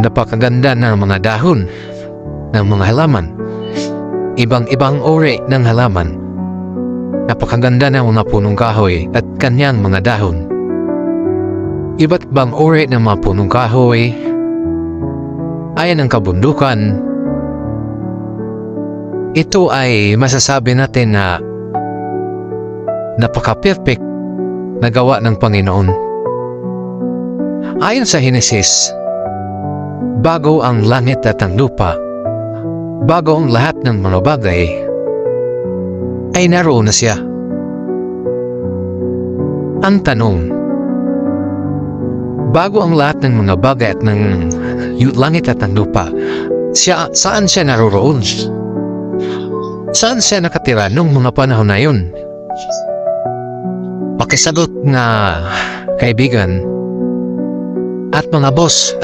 Napakaganda ng mga dahon ng mga halaman. Ibang-ibang uri ng halaman. Napakaganda ng mga punong kahoy at kanyang mga dahon. Iba't ibang uri ng mga punong kahoy. Ayan ang kabundukan. Ito ay masasabi natin na napaka-perfect na gawa ng Panginoon. Ayon sa Henesis, bago ang langit at ang lupa, bago ang lahat ng mga bagay, ay naroon na siya. Ang tanong, bago ang lahat ng mga bagay at ng langit at ng lupa, saan siya naroroon? Saan siya nakatira nung mga panahon na yun? Pakisagot nga, kaibigan, at mga boss at